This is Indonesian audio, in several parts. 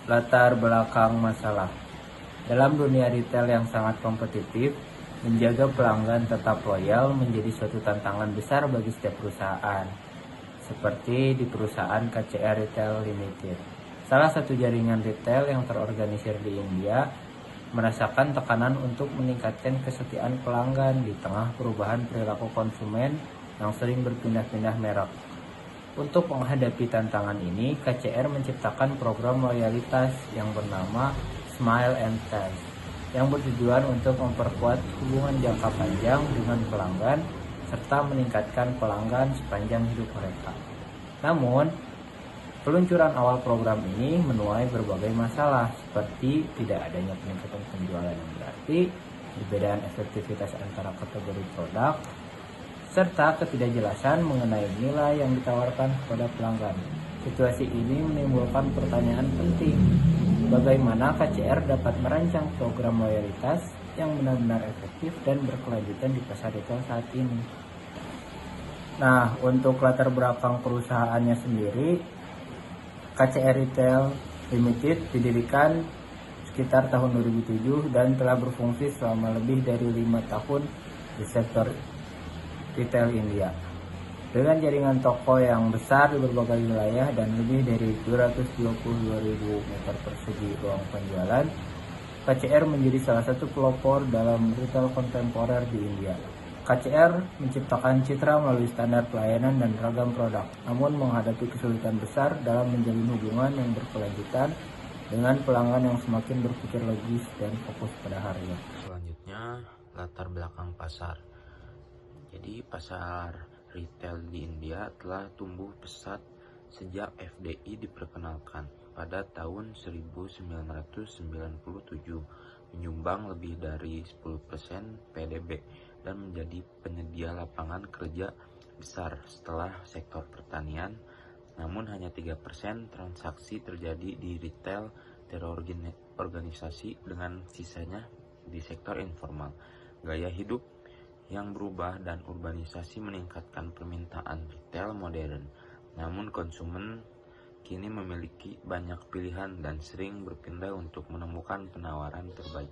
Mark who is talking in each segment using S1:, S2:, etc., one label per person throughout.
S1: Latar belakang masalah. Dalam dunia retail yang sangat kompetitif, menjaga pelanggan tetap loyal menjadi suatu tantangan besar bagi setiap perusahaan, seperti di perusahaan KCR Retail Limited. Salah satu jaringan retail yang terorganisir di India merasakan tekanan untuk meningkatkan kesetiaan pelanggan di tengah perubahan perilaku konsumen yang sering berpindah-pindah merek. Untuk menghadapi tantangan ini, KCR menciptakan program loyalitas yang bernama Smile and Taste, yang bertujuan untuk memperkuat hubungan jangka panjang dengan pelanggan serta meningkatkan pelanggan sepanjang hidup mereka. Namun, peluncuran awal program ini menuai berbagai masalah, seperti tidak adanya peningkatan penjualan yang berarti, perbedaan efektivitas antara kategori produk, serta ketidakjelasan mengenai nilai yang ditawarkan kepada pelanggan. Situasi ini menimbulkan pertanyaan penting, bagaimana KCR dapat merancang program loyalitas yang benar-benar efektif dan berkelanjutan di pasar retail saat ini. Nah, untuk latar belakang perusahaannya sendiri, KCR Retail Limited didirikan sekitar tahun 2007 dan telah berfungsi selama lebih dari 5 tahun di sektor retail India. Dengan jaringan toko yang besar di berbagai wilayah dan lebih dari 222.000 meter persegi ruang penjualan, KCR menjadi salah satu pelopor dalam retail kontemporer di India. KCR menciptakan citra melalui standar pelayanan dan ragam produk, namun menghadapi kesulitan besar dalam menjalin hubungan yang berkelanjutan dengan pelanggan yang semakin berpikir logis dan fokus pada harga.
S2: Selanjutnya, latar belakang pasar. Jadi pasar retail di India telah tumbuh pesat sejak FDI diperkenalkan pada tahun 1997, menyumbang lebih dari 10% PDB dan menjadi penyedia lapangan kerja besar setelah sektor pertanian. Namun hanya 3% transaksi terjadi di retail terorganisasi, dengan sisanya di sektor informal. Gaya hidup yang berubah dan urbanisasi meningkatkan permintaan retail modern. Namun konsumen kini memiliki banyak pilihan dan sering berpindah untuk menemukan penawaran terbaik.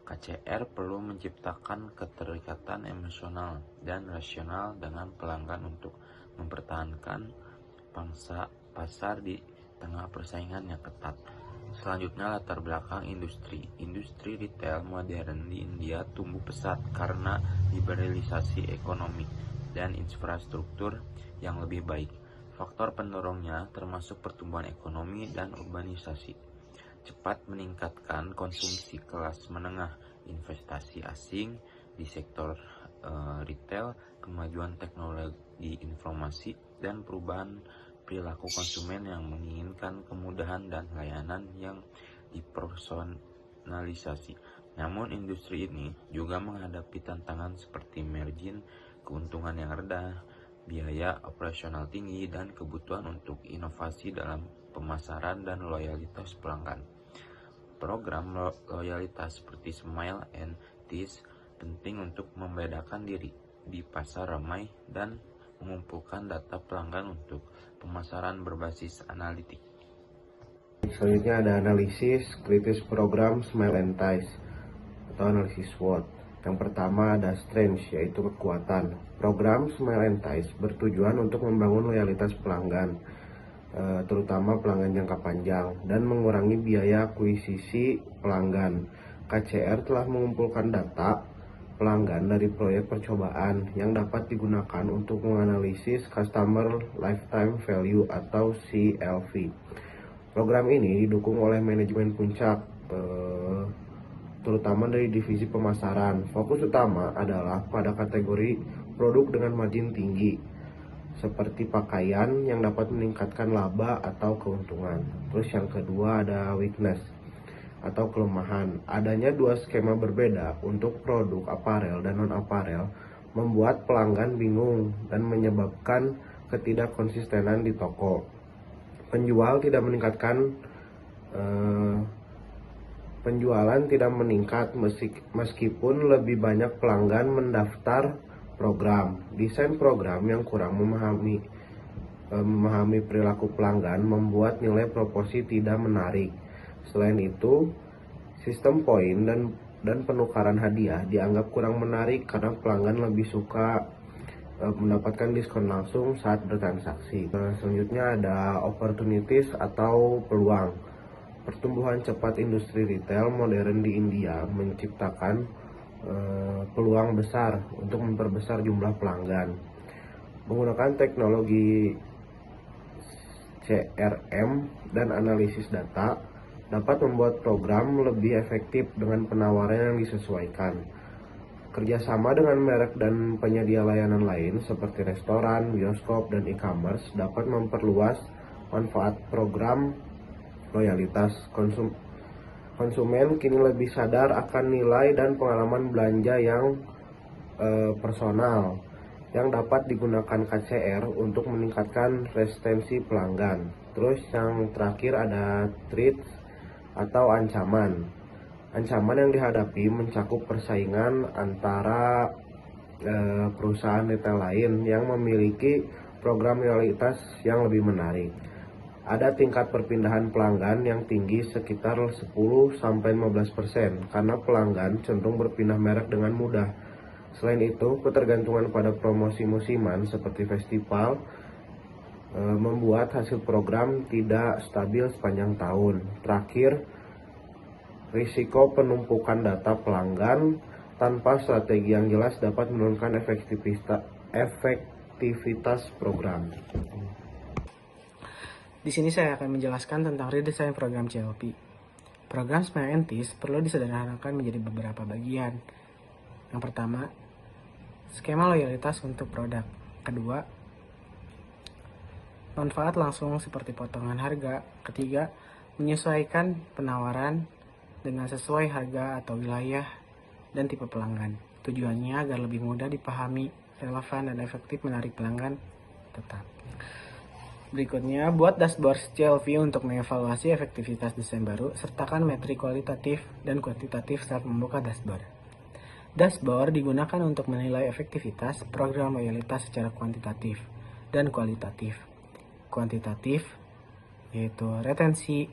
S2: KCR perlu menciptakan keterikatan emosional dan rasional dengan pelanggan untuk mempertahankan pangsa pasar di tengah persaingan yang ketat. Selanjutnya, latar belakang industri. Industri retail modern di India tumbuh pesat karena liberalisasi ekonomi dan infrastruktur yang lebih baik. Faktor pendorongnya termasuk pertumbuhan ekonomi dan urbanisasi, cepat meningkatkan konsumsi kelas menengah, investasi asing di sektor retail, kemajuan teknologi informasi, dan perubahan perilaku konsumen yang menginginkan kemudahan dan layanan yang dipersonalisasi. Namun industri ini juga menghadapi tantangan seperti margin, keuntungan yang rendah, biaya operasional tinggi, dan kebutuhan untuk inovasi dalam pemasaran dan loyalitas pelanggan. Program loyalitas seperti Smile and Taste penting untuk membedakan diri di pasar ramai dan mengumpulkan data pelanggan untuk pemasaran berbasis analitik.
S3: Selanjutnya ada analisis kritis program Smile and Taste atau analisis SWOT. Yang pertama ada strength, yaitu kekuatan. Program Smile and Taste bertujuan untuk membangun loyalitas pelanggan, terutama pelanggan jangka panjang, dan mengurangi biaya akuisisi pelanggan. KCR telah mengumpulkan data pelanggan dari proyek percobaan yang dapat digunakan untuk menganalisis Customer Lifetime Value atau CLV. Program ini didukung oleh manajemen puncak, terutama dari divisi pemasaran. Fokus utama adalah pada kategori produk dengan margin tinggi, seperti pakaian yang dapat meningkatkan laba atau keuntungan. Terus yang kedua ada weakness atau kelemahan. Adanya dua skema berbeda untuk produk aparel dan non-aparel membuat pelanggan bingung dan menyebabkan ketidakkonsistenan di toko. Penjualan tidak meningkat meskipun lebih banyak pelanggan mendaftar program. Desain program yang kurang memahami perilaku pelanggan membuat nilai promosi tidak menarik. Selain itu, sistem poin dan penukaran hadiah dianggap kurang menarik karena pelanggan lebih suka mendapatkan diskon langsung saat bertransaksi. Selanjutnya ada opportunities atau peluang. Pertumbuhan cepat industri retail modern di India menciptakan peluang besar untuk memperbesar jumlah pelanggan. Menggunakan teknologi CRM dan analisis data dapat membuat program lebih efektif dengan penawaran yang disesuaikan. Kerjasama dengan merek dan penyedia layanan lain seperti restoran, bioskop, dan e-commerce dapat memperluas manfaat program loyalitas. Konsumen kini lebih sadar akan nilai dan pengalaman belanja yang personal yang dapat digunakan KCR untuk meningkatkan retensi pelanggan. Terus yang terakhir ada threats atau ancaman. Ancaman yang dihadapi mencakup persaingan antara perusahaan retail lain yang memiliki program loyalitas yang lebih menarik. Ada tingkat perpindahan pelanggan yang tinggi sekitar 10-15% karena pelanggan cenderung berpindah merek dengan mudah. Selain itu, ketergantungan pada promosi musiman seperti festival membuat hasil program tidak stabil sepanjang tahun. Terakhir, risiko penumpukan data pelanggan tanpa strategi yang jelas dapat menurunkan efektivitas program.
S4: Di sini saya akan menjelaskan tentang redesign program CLP. Program Smile and Tease perlu disederhanakan menjadi beberapa bagian. Yang pertama, skema loyalitas untuk produk. Kedua, manfaat langsung seperti potongan harga. Ketiga, menyesuaikan penawaran dengan sesuai harga atau wilayah dan tipe pelanggan. Tujuannya agar lebih mudah dipahami, relevan, dan efektif menarik pelanggan tetap. Berikutnya, buat dashboard CLV untuk mengevaluasi efektivitas desain baru, sertakan metrik kualitatif dan kuantitatif saat membuka dashboard. Dashboard digunakan untuk menilai efektivitas program loyalitas secara kuantitatif dan kualitatif. Kuantitatif yaitu retensi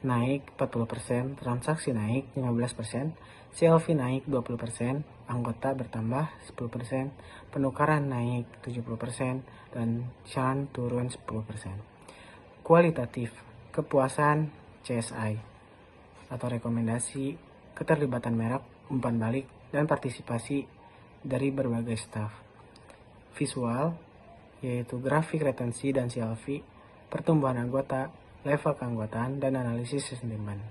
S4: naik 40%, transaksi naik 15%, CLV naik 20%, anggota bertambah 10%, penukaran naik 70%, dan churn turun 10%. Kualitatif, kepuasan CSI atau rekomendasi, keterlibatan merek, umpan balik, dan partisipasi dari berbagai staf. Visual, yaitu grafik retensi dan CLV, pertumbuhan anggota, level keanggotaan, dan analisis sentimen.